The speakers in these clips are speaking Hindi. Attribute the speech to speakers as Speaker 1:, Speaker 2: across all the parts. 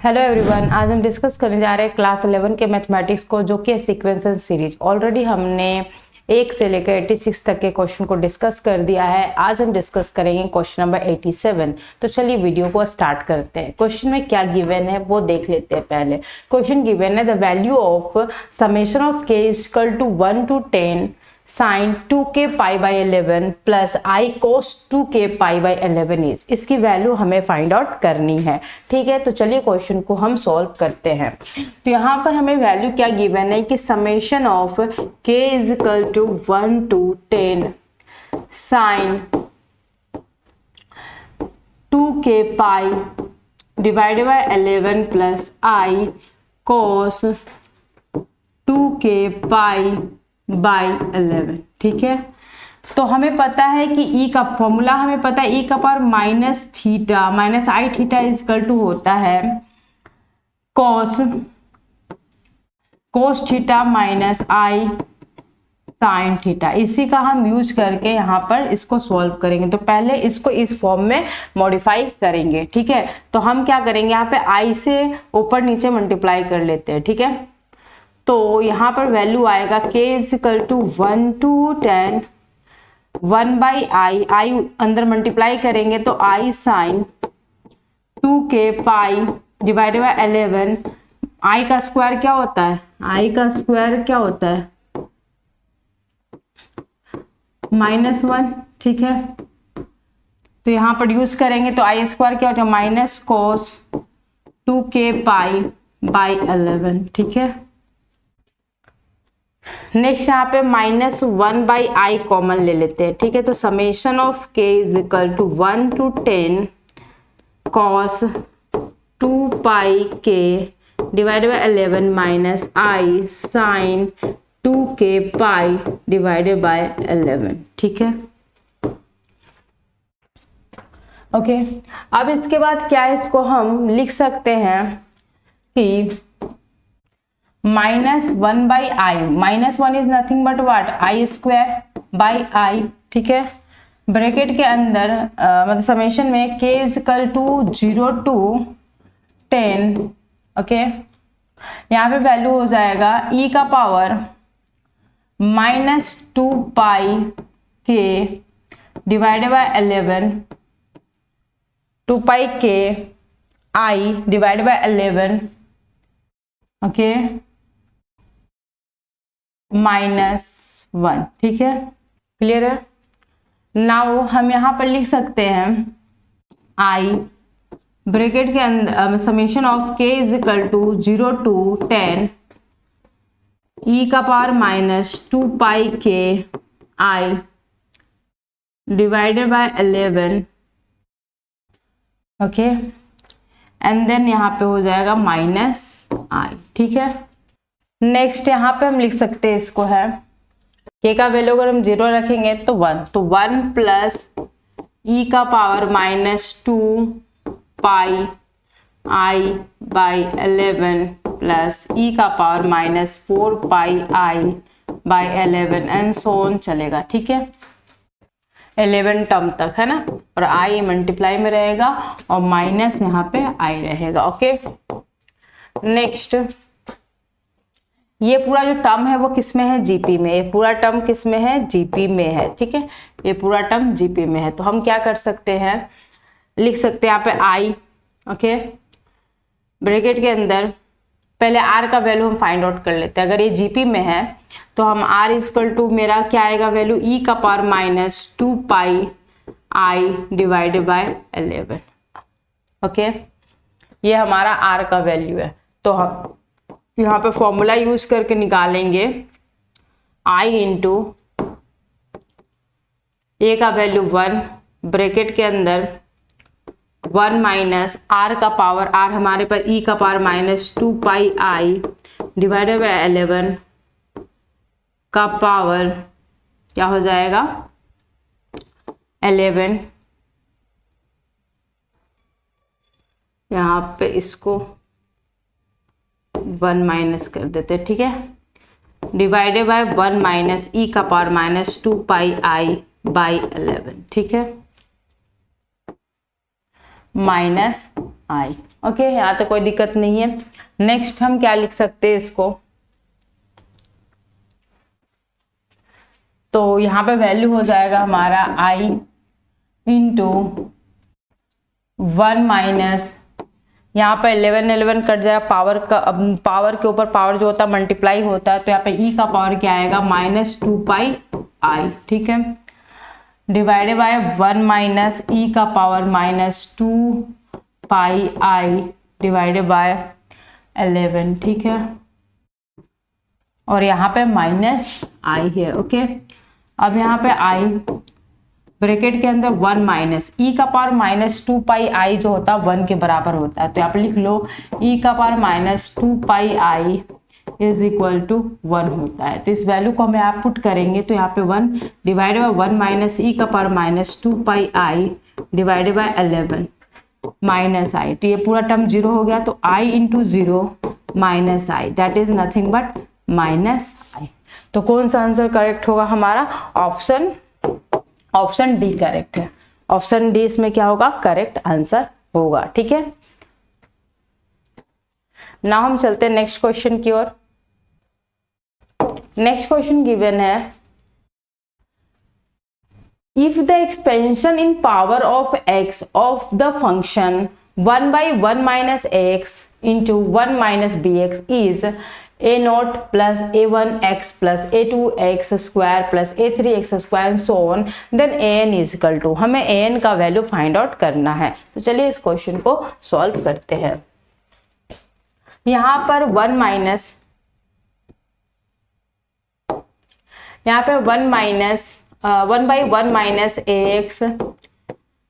Speaker 1: हेलो एवरीवन, आज हम डिस्कस करने जा रहे हैं क्लास 11 के मैथमेटिक्स को, जो कि सीक्वेंस सीरीज। ऑलरेडी हमने 1 से लेकर 86 तक के क्वेश्चन को डिस्कस कर दिया है। आज हम डिस्कस करेंगे क्वेश्चन नंबर 87। तो चलिए वीडियो को स्टार्ट करते हैं। क्वेश्चन में क्या गिवन है वो देख लेते हैं। पहले क्वेश्चन गिवन है, the value of summation of k is equal to 1 to 10 sin 2k pi by 11 plus i cos 2k pi by 11 is. इसकी वैल्यू हमें फाइंड आउट करनी है। ठीक है, तो चलिए क्वेश्चन को हम सॉल्व करते हैं। तो यहाँ पर हमें वैल्यू क्या गिवन है कि summation of k is equal to 1 to 10 sin 2k pi divided by 11 plus i cos 2k pi by 11। ठीक है, तो हमें पता है कि ई का फॉर्मूला हमें पता है, ई का power minus theta minus i theta is equal to होता है cos theta minus i sine theta. इसी का हम यूज करके यहाँ पर इसको सॉल्व करेंगे। तो पहले इसको इस फॉर्म में मॉडिफाई करेंगे। ठीक है, तो हम क्या करेंगे, यहाँ पे आई से ऊपर नीचे मल्टीप्लाई कर लेते हैं। ठीक है, तो यहाँ पर वैल्यू आएगा k is equal to 1 to 10 1 by i अंदर मल्टीप्लाई करेंगे तो i sine 2k pi divided by 11। I का स्क्वायर क्या होता है, आई का स्क्वायर क्या होता है -1। ठीक है, तो यहाँ पर यूज करेंगे तो आई स्क्वायर क्या होता है minus cos 2k pi by 11। ठीक है, नेक्स्ट यहाँ पे -1 बाई आई कॉमन ले लेते हैं। ठीक है, तो summation of k is equal to 1 to 10 cos 2 pi k divided by 11 minus i sine 2k pi divided by 11। ठीक है, ओके। अब इसके बाद क्या है, इसको हम लिख सकते हैं कि -1 by i, -1 is nothing but what i square by i. ठीक है, ब्रैकेट के अंदर मतलब समेशन में k is equal to 0 to 10। Okay, यहाँ पे वैल्यू हो जाएगा e का power -2 pi k divided by 11 2 pi k i divided by 11। Okay, -1। ठीक है, क्लियर है। नाउ हम यहाँ पर लिख सकते हैं आई ब्रैकेट के अंदर summation of k is equal to 0 to 10 e का power -2 pi k i divided by 11। Okay, and then यहाँ पे हो जाएगा -i। ठीक है, नेक्स्ट यहाँ पे हम लिख सकते हैं इसको है k का वैल्यू अगर हम 0 रखेंगे तो 1, तो 1 प्लस e का power -2 pi i by 11 plus e का power -4 pi i by 11 and so on चलेगा। ठीक है, 11 टर्म तक है ना, और i मल्टीप्लाई में रहेगा और माइनस यहाँ पे i रहेगा। ओके, नेक्स्ट ये पूरा जो टर्म है वो किस में है, जीपी में। ये पूरा टर्म किस में है, जीपी में है। ठीक है, ये पूरा टर्म जीपी में है। तो हम क्या कर सकते हैं, लिख सकते हैं यहाँ पे आई। ओके, ब्रैकेट के अंदर पहले आर का वैल्यू हम फाइंड आउट कर लेते हैं। अगर ये जीपी में है तो हम आर इक्वल टू मेरा क्या आएगा वैल्यू e का power -2 pi I divided by 11। Okay, ये हमारा आर का वैल्यू है। तो हम यहाँ पे फॉर्मूला यूज करके निकालेंगे i इंटू ए का वैल्यू 1 ब्रैकेट के अंदर 1 माइनस आर का पावर, आर हमारे पास e का power -2 pi I divided by 11 का पावर क्या हो जाएगा 11। यहाँ पे इसको 1 माइनस कर देते हैं। ठीक है, डिवाइडेड बाय 1 माइनस ई का पावर -2 पाई आई बाई 11। ठीक है, -i। ओके, यहाँ तक कोई दिक्कत नहीं है। नेक्स्ट हम क्या लिख सकते हैं इसको, तो यहाँ पे वैल्यू हो जाएगा हमारा i इंटू 1 माइनस, यहाँ पे 11 कट जाएगा, पावर का, अब पावर के ऊपर पावर जो होता है मल्टीप्लाई होता है, तो यहाँ पे e का पावर क्या आएगा -2πi, ठीक है, डिवाइडेड बाय 1 माइनस e का पावर -2πi डिवाइडेड बाय 11, ठीक है, और यहाँ पे -i है। ओके, अब यहाँ पे i ब्रैकेट के अंदर 1 माइनस e का पावर -2πi जो होता है 1 के बराबर होता है, तो यहाँ पे लिख लो e का power -2πi is equal to 1 होता है। तो इस वैल्यू को हमें आप पुट करेंगे तो यहाँ पे 1 डिवाइडेड बाय 1 माइनस e का power -2πi divided by 11 minus i, तो ये पूरा टर्म 0 हो गया, तो i into 0 minus i, that is nothing but -i। तो कौन सा आंसर करेक्ट होगा हमारा, ऑप्शन डी करेक्ट है। ऑप्शन डी इसमें क्या होगा, करेक्ट आंसर होगा। ठीक है, नाउ हम चलते हैं नेक्स्ट क्वेश्चन की ओर। नेक्स्ट क्वेश्चन गिवन है, if the expansion in power of x of the function 1 by 1 minus ax into 1 minus bx is a0 plus a1x plus a2x square plus a3x square and so on, then an is equal to, हमें an का वैल्यू फाइंड आउट करना है। तो चलिए इस क्वेश्चन को सॉल्व करते हैं। यहाँ पर 1 माइनस, यहाँ पे 1 by 1 minus a x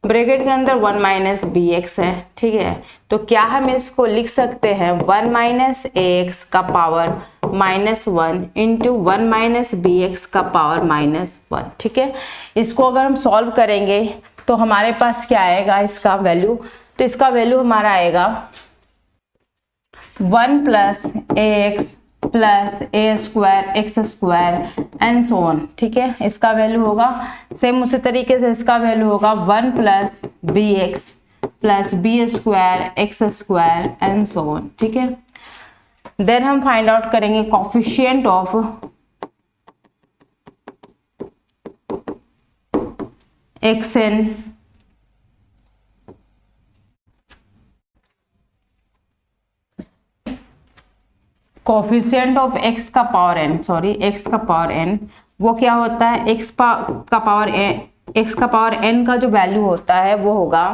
Speaker 1: bracket के अंदर 1 माइनस बी एक्स है। ठीक है, तो क्या हम इसको लिख सकते हैं 1 माइनस ए एक्स का power -1 into 1 minus b x का पावर -1। ठीक है, इसको अगर हम सॉल्व करेंगे तो हमारे पास क्या आएगा इसका वैल्यू, तो इसका वैल्यू हमारा आएगा 1 plus A x plus A square x square and so on. ठीक है, इसका वैल्यू होगा सेम उसी तरीके से, इसका वैल्यू होगा 1 plus B x plus b square x square and so on. ठीक है, देन हम फाइंड आउट करेंगे coefficient of x n coefficient of x का पावर एन, सॉरी एक्स का पावर एन, वो क्या होता है, एक्स का पावर एन का जो वैल्यू होता है वो होगा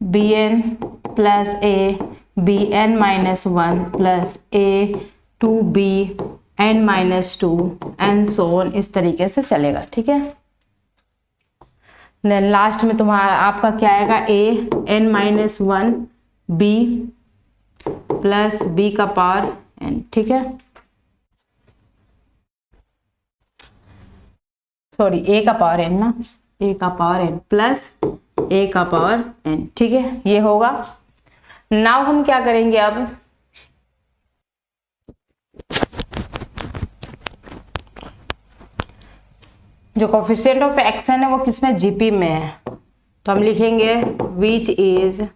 Speaker 1: b n plus A b n minus 1 plus a two b n -2 and so on, इस तरीके से चलेगा। ठीक है, देन लास्ट में तुम्हारा आपका क्या आएगा A N -1 B plus B का पावर एन। ठीक है, सॉरी ए का पावर एन ना, ए का पावर एन प्लस ए का पावर एन। ठीक है, ये होगा। नाउ हम क्या करेंगे, अब जो कोफिशिएंट ऑफ एक्स एन है वो किसमें, जीपी में है, तो हम लिखेंगे which is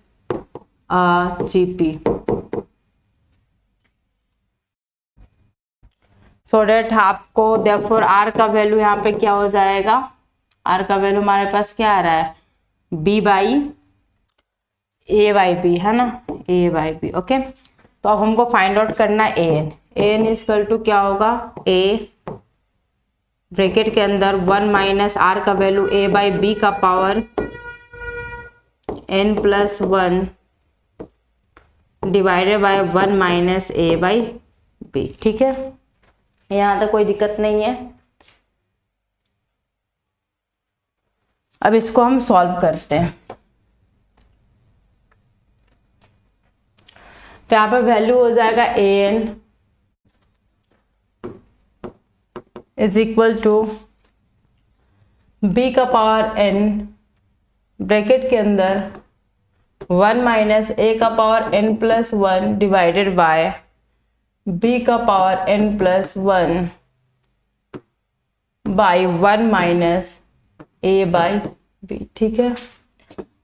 Speaker 1: GP, so that आपको देयरफॉर R का वैल्यू यहाँ पे क्या हो जाएगा, R का वैल्यू हमारे पास क्या आ रहा है B by A by B है ना, A बाई B। ओके, तो अब हमको फाइंड आउट करना है an इज इक्वल टू क्या होगा, A ब्रैकेट के अंदर 1 माइनस R का वैल्यू A बाई B का power n plus 1 divided by 1 minus a by b. ठीक है, यहां तक कोई दिक्कत नहीं है। अब इसको हम सॉल्व करते हैं, तो यहां पर वैल्यू हो जाएगा a n is equal to b का पावर एन ब्रैकेट के अंदर 1 माइनस ए का power n plus 1 divided by b का power n plus 1 by 1 minus a by b. ठीक है,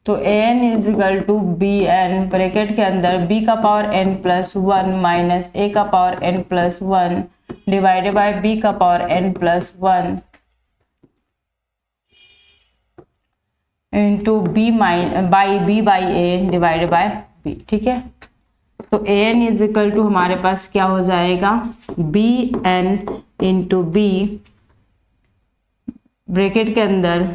Speaker 1: तो an is equal to b n bracket के अंदर b का power n plus 1 minus a का power n plus 1 divided by b का power n plus 1 into b by b by a divided by b। ठीक है, तो an इज इक्वल टू हमारे पास क्या हो जाएगा, b n into b bracket के अंदर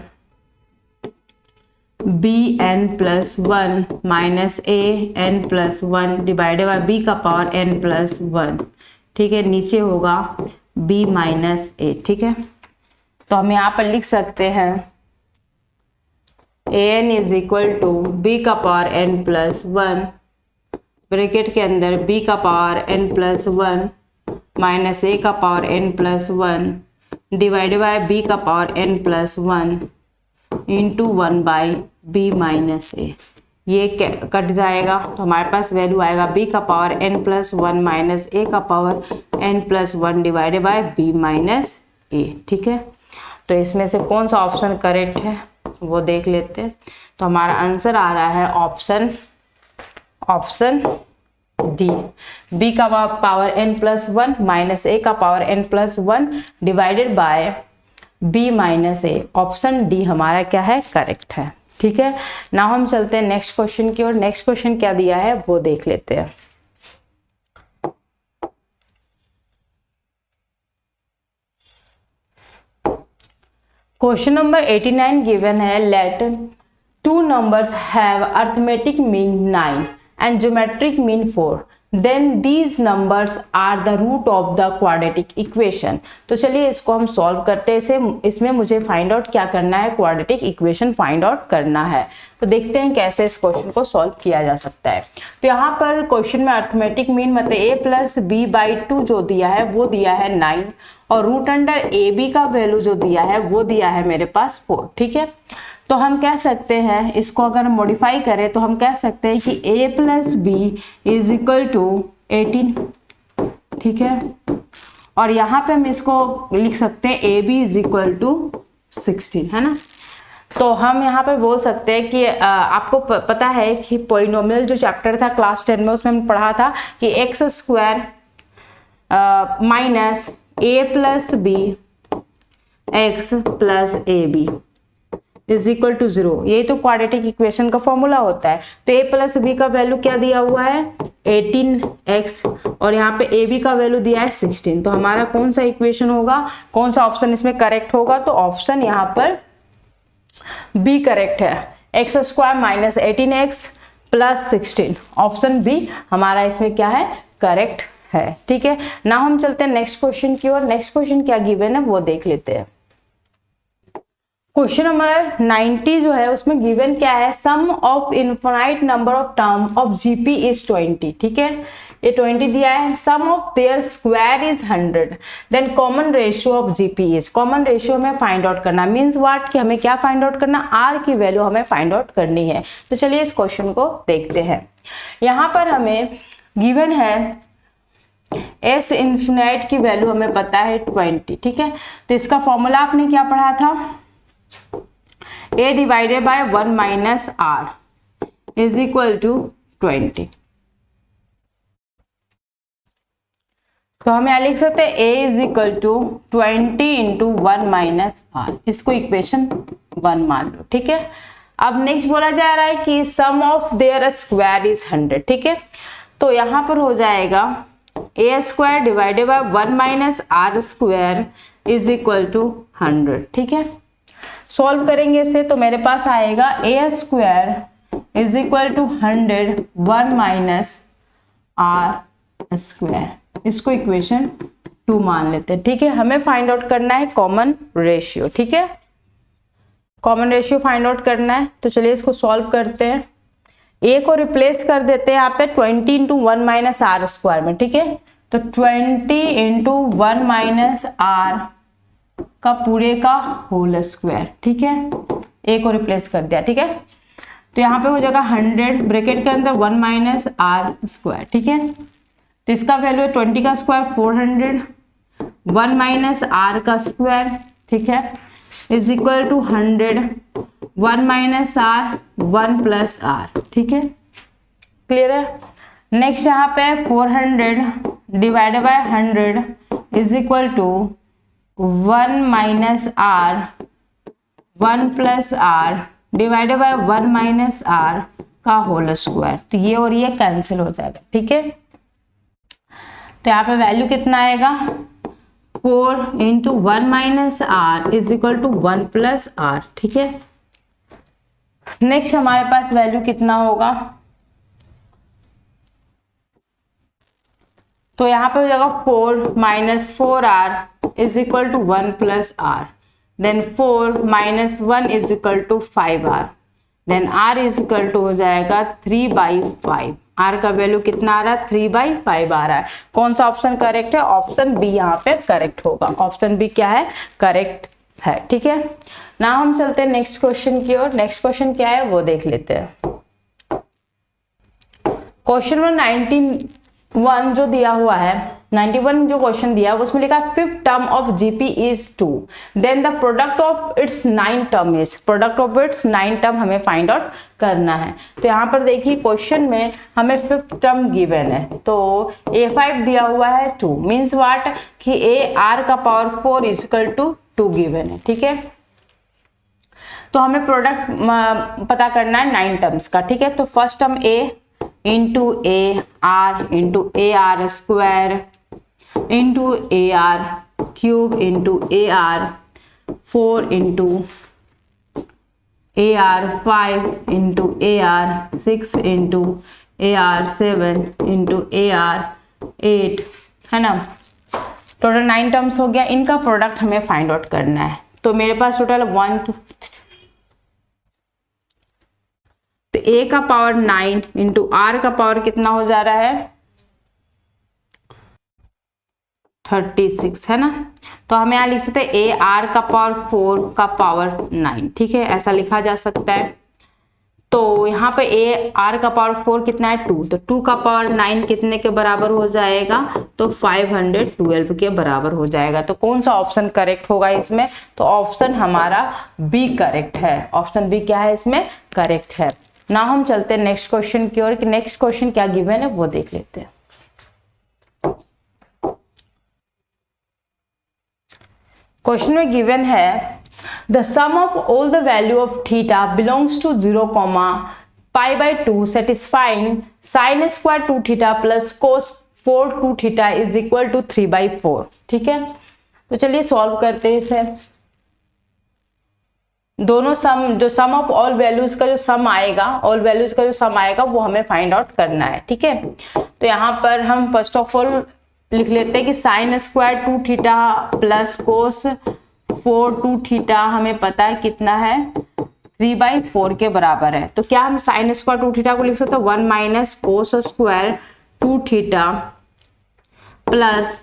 Speaker 1: b n plus 1 minus a n plus 1 divided by b का पावर n प्लस 1। ठीक है, नीचे होगा b माइनस ए। ठीक है, तो हम यहाँ पर लिख सकते हैं an is equal to b का पावर n प्लस 1 ब्रैकेट के अंदर b का power n plus 1 minus a का power n plus 1 divided by b का power n plus 1 into 1 by b minus a. ये कट जाएगा तो हमारे पास वैल्यू आएगा b का power n plus 1 minus a का power n plus 1 divided by b minus a. ठीक है, तो इसमें से कौन सा ऑप्शन करेक्ट है वो देख लेते हैं। तो हमारा आंसर आ रहा है ऑप्शन डी, b का power n plus 1 minus a का power n plus 1 divided by b minus A. Option D हमारा क्या है, करेक्ट है। ठीक है, नाउ हम चलते हैं नेक्स्ट क्वेश्चन की ओर। नेक्स्ट क्वेश्चन क्या दिया है वो देख लेते हैं। क्वेश्चन नंबर 89 गिवन है, let two numbers have arithmetic mean 9 and geometric mean 4, then these numbers are the root of the quadratic equation. तो चलिए इसको हम सॉल्व करते हैं। इसमें मुझे फाइंड आउट क्या करना है, क्वाड्रेटिक इक्वेशन फाइंड आउट करना है। तो देखते हैं कैसे इस क्वेश्चन को सॉल्व किया जा सकता है। तो यहाँ पर क्वेश्चन में अर्थमेटिक मीन मतलब a प्लस बी बाई 2 जो दिया है वो दिया है 9 और रूट अंडर ए बी का वैल्यू जो दिया है वो दिया है मेरे पास 4। ठीक है, तो हम कह सकते हैं इसको अगर मॉडिफाई करें तो हम कह सकते हैं कि a plus B is equal to 18। ठीक है, और यहाँ पे हम इसको लिख सकते हैं A B is equal to 16, है ना। तो हम यहाँ पे बोल सकते हैं कि आपको पता है कि पॉलिनोमियल जो चैप्टर था क्लास 10 में उसमें हमने पढ़ा था कि X square minus A plus B x plus A B is equal to 0। यही तो क्वाड्रेटिक इक्वेशन का फॉर्मूला होता है। तो a प्लस बी का वैल्यू क्या दिया हुआ है 18x और यहाँ पे a b का वैल्यू दिया है 16। तो हमारा कौन सा इक्वेशन होगा, कौन सा ऑप्शन इसमें करेक्ट होगा, तो ऑप्शन यहाँ पर बी करेक्ट है, X square minus 18x plus 16। Option B हमारा इसमें क्या है, करेक्ट है। ठीक है, ना हम चलते हैं नेक्स्ट क्वेश्चन की ओर। नेक्स्ट क्वेश्चन क्या गिवन है वो देख लेते हैं। क्वेश्चन नंबर 90 जो है उसमें गिवन क्या है, sum of infinite number of term of GP is 20। ठीक है, ये 20 दिया है, sum of their square is 100, then common ratio of GP is. Common ratio में फाइंड आउट करना मींस व्हाट कि हमें क्या फाइंड आउट करना, आर की वैल्यू हमें फाइंड आउट करनी है। तो चलिए इस क्वेश्चन को देखते हैं। यहाँ पर हमें गिवन है एस इन्फिनाइट की वैल्यू हमें पता है 20। ठीक है, तो इसका फॉर्मूला आपने क्या पढ़ा था, a divided by 1 minus R is equal to 20। तो हम यहाँ लिख सकते हैं a इज equal to 20 into 1 minus R, इसको इक्वेशन 1 मान लो। ठीक है, अब नेक्स्ट बोला जा रहा है कि sum of their square is 100। ठीक है, तो यहाँ पर हो जाएगा a square divided by 1 minus R square is equal to 100। ठीक है, सॉल्व करेंगे इसे तो मेरे पास आएगा a square is equal to 100 1 minus R square, इसको इक्वेशन 2 मान लेते हैं। ठीक है, हमें फाइंड आउट करना है कॉमन रेशियो। ठीक है, कॉमन रेशियो फाइंड आउट करना है, तो चलिए इसको सॉल्व करते हैं। a को रिप्लेस कर देते हैं यहाँ पे 20 इंटू 1 माइनस आर स्क्वायर में। ठीक है, तो 20 इंटू 1 माइनस आर का पूरे का होल स्क्वायर। ठीक है, a को रिप्लेस कर दिया। ठीक है, तो यहाँ पे हो जाएगा 100 ब्रैकेट के अंदर 1 माइनस आर स्क्वायर। ठीक है, तो इसका वैल्यू है 20 का स्क्वायर 400, 1 माइनस आर का स्क्वायर। ठीक है, is equal to 100, 1 minus R 1 plus R, ठीक है, क्लियर है। नेक्स्ट यहाँ पे 400 divided by 100 is equal to 1 minus R 1 plus R divided by 1 minus R का होल स्क्वायर। तो ये और ये कैंसिल हो जाएगा, ठीक है। तो यहाँ पे वैल्यू कितना आएगा, 4 into 1 minus R is equal to 1 plus R, ठीक है। नेक्स्ट हमारे पास वैल्यू कितना होगा, तो यहाँ पे हो जाएगा 4 minus 4r is equal to 1 plus R, then 4 minus 1 is equal to 5r, then r is equal to हो जाएगा 3/5। r का वैल्यू कितना आ रहा है, 3/5 आ रहा है। कौन सा ऑप्शन करेक्ट है, ऑप्शन बी यहाँ पे करेक्ट होगा। ऑप्शन बी क्या है, करेक्ट है, ठीक है ना। हम चलते हैं नेक्स्ट क्वेश्चन की ओर। नेक्स्ट क्वेश्चन क्या है वो देख लेते हैं। क्वेश्चन नंबर 91 जो दिया हुआ है, 91 जो क्वेश्चन दिया है उसमें लिखा है fifth term of GP is 2, then the product of its 9 term is, product of its 9 term हमें फाइंड आउट करना है। तो यहाँ पर देखिए क्वेश्चन में हमें फिफ्थ टर्म गिवन है, तो a5 दिया हुआ है 2 मीन्स व्हाट कि a r का power 4 is equal to 2 given है, ठीक है। तो हमें प्रोडक्ट पता करना है 9 टर्म्स का, ठीक है। तो first term a into A R into A R square into A R cube into A R 4 into A R 5 into A R 6 into A R 7 into A R 8, है ना। टोटल 9 टर्म्स हो गया। इनका प्रोडक्ट हमें फाइंड आउट करना है। तो मेरे पास टोटल 1 2, तो a का पावर 9 इंटू आर का पावर कितना हो जा रहा है 36, है ना। तो हमें यहाँ लिख सकते हैं a r का पावर 4 का पावर 9, ठीक है, ऐसा लिखा जा सकता है। तो यहाँ पे a r का पावर 4 कितना है 2, तो 2 का पावर 9 कितने के बराबर हो जाएगा, तो 512 के बराबर हो जाएगा। तो कौन सा ऑप्शन करेक्ट होगा इसमें, तो ऑप्शन हमारा बी करेक्ट है। ऑप्शन बी क्या है इसमें, करेक्ट है ना। हम चलते हैं नेक्स्ट क्वेश्चन की ओर कि नेक्स्ट क्वेश्चन क्या गिवन है वो देख लेते हैं। क्वेश्चन में गिवन है the sum of all the value of theta belongs to 0, π/2 satisfying sine square 2 theta plus cos 4 2 theta is equal to 3/4, ठीक है। तो चलिए सॉल्व करते हैं इसे। दोनों सम, जो सम ऑफ ऑल वैल्यूज का जो सम आएगा, ऑल वैल्यूज का जो सम आएगा वो हमें फाइंड आउट करना है, ठीक है। तो यहाँ पर हम फर्स्ट ऑफ ऑल लिख लेते हैं कि sign square 2 theta plus cos 4 2 theta हमें पता है कितना है 3/4 के बराबर है। तो क्या हम साइन स्क्वायर 2 थीटा को लिख सकते हैं 1 minus cos square 2 theta plus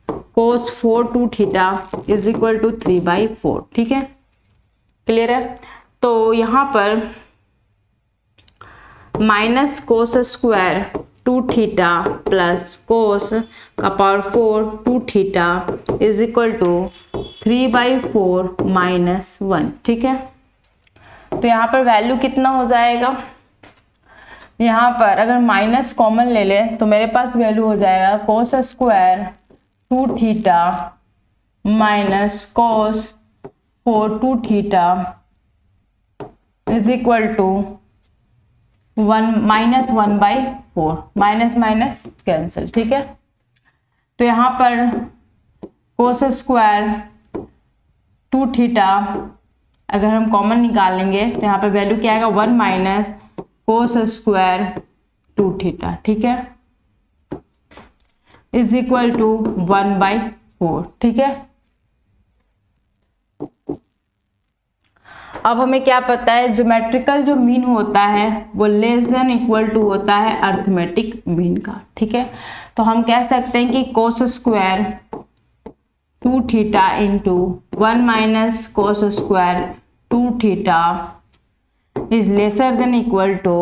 Speaker 1: cos 4 2 theta is equal to 3/4, ठीक है, क्लियर है। तो यहाँ पर minus cos square 2 theta plus cos का power 4 2 theta is equal to 3/4 minus 1, ठीक है। तो यहाँ पर वैल्यू कितना हो जाएगा, यहाँ पर अगर माइनस कॉमन ले ले तो मेरे पास वैल्यू हो जाएगा cos square 2 theta minus cos 4 2 theta is equal to 1 minus 1/4, minus minus cancel, ठीक है। तो यहाँ पर कोस स्क्वायर 2 थीटा अगर हम कॉमन निकालेंगे तो यहाँ पर वैल्यू क्या आएगा 1 माइनस कोस स्क्वायर 2 थीटा, ठीक है, इज इक्वल टू 1/4, ठीक है। अब हमें क्या पता है, ज्योमेट्रिकल जो मीन होता है वो लेस देन इक्वल टू होता है अर्थमेटिक मीन का, ठीक है। तो हम कह सकते हैं कि cos square 2 theta into 1 minus cos square 2 theta is lesser than equal to,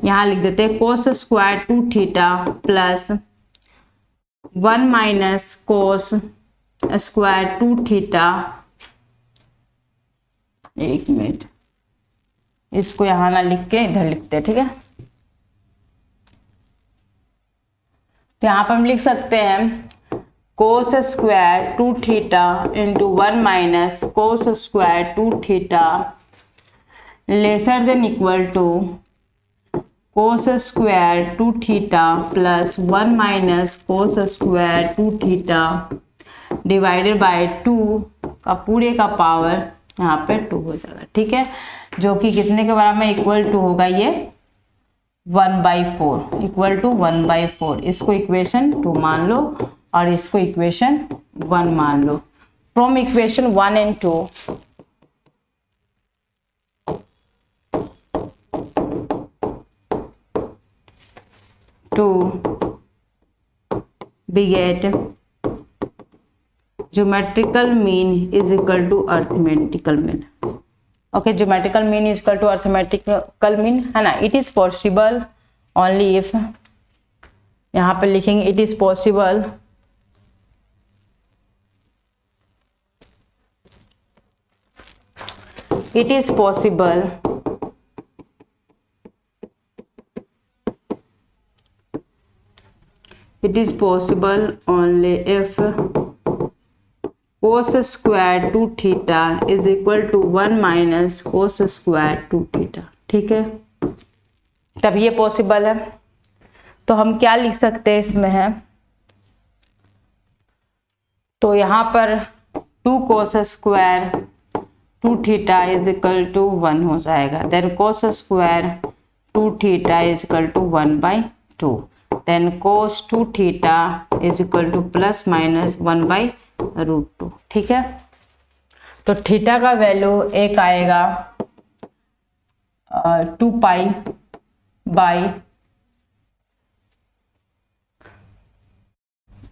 Speaker 1: यहां लिख देते हैं cos square 2 theta plus 1 minus cos square 2 theta, एक मिनट, इसको यहां ना लिख के इधर लिखते हैं, ठीक है। तो यहां पर हम लिख सकते हैं cos square 2 theta into 1 minus cos square 2 theta lesser than equal to cos square 2 theta plus 1 minus cos square 2 theta divided by 2 का पूरे का पावर यहाँ पे 2 हो जाएगा, ठीक है, जो कि कितने के बराबर में इक्वल टू होगा, ये 1/4, इक्वल टू 1/4। इसको इक्वेशन 2 मान लो और इसको इक्वेशन 1 मान लो। From equation 1 and 2 we get geometrical mean is equal to arithmetical mean। Okay, geometrical mean is equal to arithmetical mean, है ना। It is possible only if, यहां पे लिखेंगे it is possible it is possible only if cos square 2 theta is equal to 1 minus cos square 2 theta, ठीक है, तब ये पॉसिबल है। तो हम क्या लिख सकते हैं इसमें है, तो यहां पर 2 cos square 2 theta is equal to 1 हो जाएगा, then cos square 2 theta is equal to 1/2, then cos 2 theta is equal to plus minus 1/√2, ठीक है। तो थीटा का वैल्यू एक आएगा 2 पाई बाई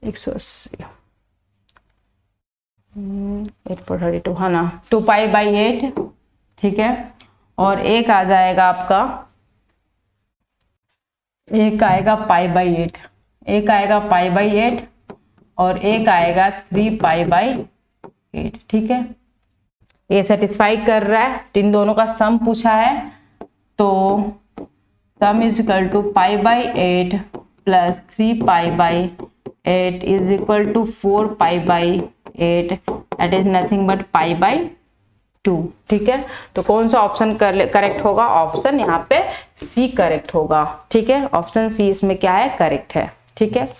Speaker 1: 180, 8/32, है ना, 2 पाई बाई 8, ठीक है। और एक आ जाएगा आपका, एक आएगा पाई बाई 8, एक आएगा पाई बाई 8 और एक आएगा 3 पाई बाई 8, ठीक है। ये सेटिस्फाई कर रहा है, इन दोनों का सम पूछा है, तो sum is equal to pi by 8 plus 3 pi by 8 is equal to 4 pi by 8, that is nothing but pi by 2, ठीक है। तो कौन सा ऑप्शन करेक्ट होगा, ऑप्शन यहाँ पे सी करेक्ट होगा, ठीक है। ऑप्शन सी इसमें क्या है, करेक्ट है, ठीक है।